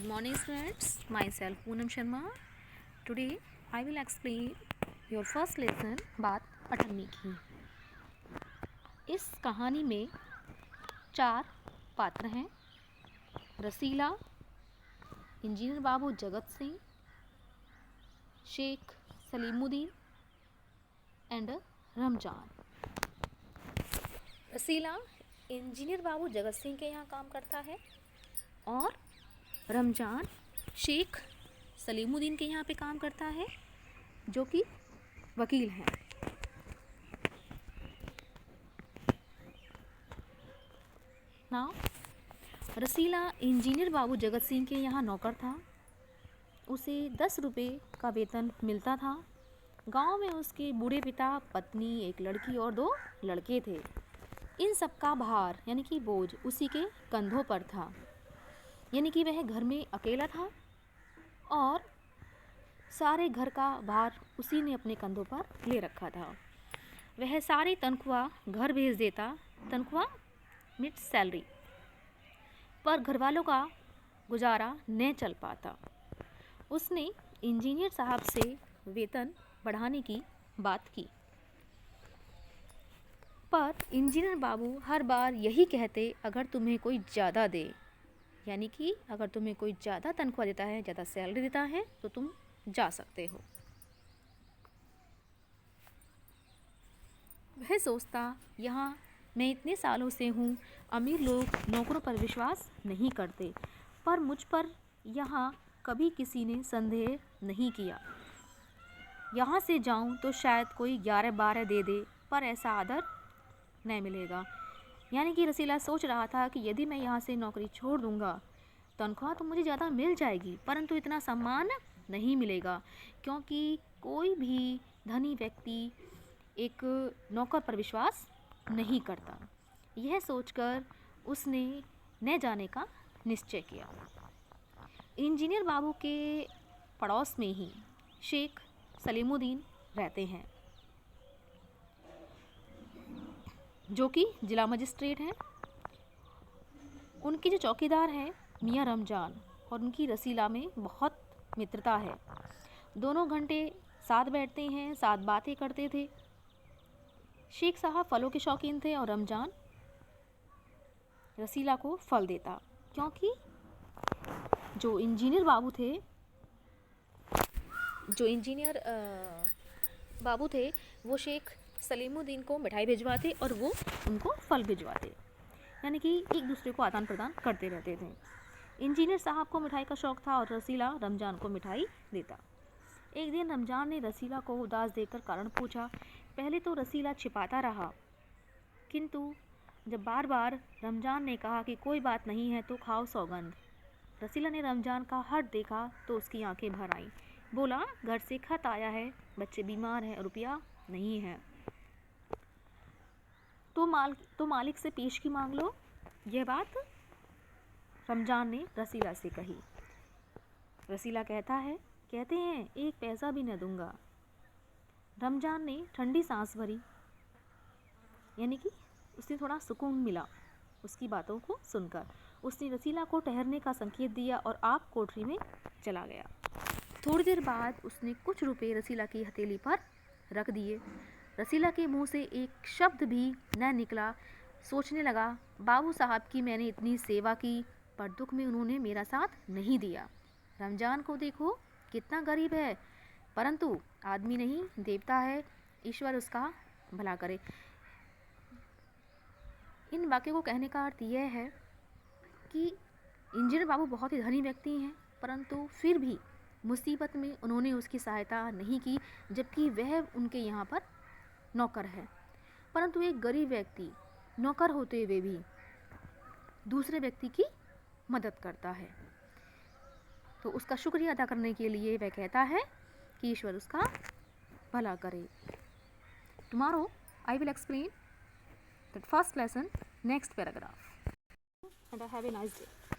Good morning students, myself Poonam Sharma. Today I will explain your first lesson बात अठन्नी की। इस कहानी में 4 पात्र हैं। रसीला, engineer Babu Jagat Singh, Sheikh Salimuddin and Ramzan. Rasila engineer Babu Jagat Singh के यहाँ काम करता है और रमजान शेख सलीमुद्दीन के यहाँ पे काम करता है, जो कि वकील हैं। नाउ रसीला इंजीनियर बाबू जगत सिंह के यहाँ नौकर था। उसे 10 रुपये का वेतन मिलता था। गांव में उसके बूढ़े पिता, पत्नी, एक लड़की और 2 लड़के थे। इन सब का भार यानी कि बोझ उसी के कंधों पर था, यानी कि वह घर में अकेला था और सारे घर का भार उसी ने अपने कंधों पर ले रखा था। वह सारी तनख्वाह घर भेज देता, तनख्वाह मीन्स सैलरी, पर घर वालों का गुजारा न चल पाता। उसने इंजीनियर साहब से वेतन बढ़ाने की बात की, पर इंजीनियर बाबू हर बार यही कहते, अगर तुम्हें कोई ज़्यादा दे, यानी कि अगर तुम्हें कोई ज़्यादा तनख्वाह देता है, ज़्यादा सैलरी देता है तो तुम जा सकते हो। वह सोचता, यहाँ मैं इतने सालों से हूँ, अमीर लोग नौकरों पर विश्वास नहीं करते, पर मुझ पर यहाँ कभी किसी ने संदेह नहीं किया। यहाँ से जाऊँ तो शायद कोई 11-12 दे दे, पर ऐसा आदर नहीं मिलेगा। यानी कि रसीला सोच रहा था कि यदि मैं यहाँ से नौकरी छोड़ दूँगा, तनख्वाह तो मुझे ज़्यादा मिल जाएगी, परंतु इतना सम्मान नहीं मिलेगा, क्योंकि कोई भी धनी व्यक्ति एक नौकर पर विश्वास नहीं करता। यह सोचकर उसने न जाने का निश्चय किया। इंजीनियर बाबू के पड़ोस में ही शेख सलीमुद्दीन रहते हैं, जो कि जिला मजिस्ट्रेट हैं। उनकी जो चौकीदार हैं मियाँ रमजान, और उनकी रसीला में बहुत मित्रता है। दोनों घंटे साथ बैठते हैं, साथ बातें करते थे। शेख साहब फलों के शौकीन थे और रमजान रसीला को फल देता, क्योंकि जो इंजीनियर बाबू थे वो शेख सलीमुद्दीन को मिठाई भिजवाते और वो उनको फल भिजवाते, यानी कि एक दूसरे को आदान प्रदान करते रहते थे। इंजीनियर साहब को मिठाई का शौक़ था और रसीला रमजान को मिठाई देता। एक दिन रमजान ने रसीला को उदास देखकर कारण पूछा। पहले तो रसीला छिपाता रहा, किंतु जब बार बार रमजान ने कहा कि कोई बात नहीं है तो खाओ सौगंध, रसीला ने रमजान का हट देखा तो उसकी आंखें भर आईं। बोला, घर से खत आया है, बच्चे बीमार हैं, रुपया नहीं है, तो मालिक से पेशगी मांग लो। यह बात रमजान ने रसीला से कही। रसीला कहते हैं 1 पैसा भी न दूंगा। रमजान ने ठंडी सांस भरी, यानी कि उसे थोड़ा सुकून मिला उसकी बातों को सुनकर। उसने रसीला को ठहरने का संकेत दिया और आप कोठरी में चला गया। थोड़ी देर बाद उसने कुछ रुपए रसीला की हथेली पर रख दिए। रसीला के मुंह से एक शब्द भी न निकला। सोचने लगा, बाबू साहब की मैंने इतनी सेवा की, पर दुख में उन्होंने मेरा साथ नहीं दिया। रमजान को देखो कितना गरीब है, परंतु आदमी नहीं देवता है, ईश्वर उसका भला करे। इन वाक्यों को कहने का अर्थ यह है कि इंजीनियर बाबू बहुत ही धनी व्यक्ति हैं, परंतु फिर भी मुसीबत में उन्होंने उसकी सहायता नहीं की, जबकि वह उनके यहाँ पर नौकर है। परंतु एक गरीब व्यक्ति नौकर होते हुए भी दूसरे व्यक्ति की मदद करता है, तो उसका शुक्रिया अदा करने के लिए वह कहता है कि ईश्वर उसका भला करे। Tomorrow I will explain that first lesson, next paragraph, and have a nice day.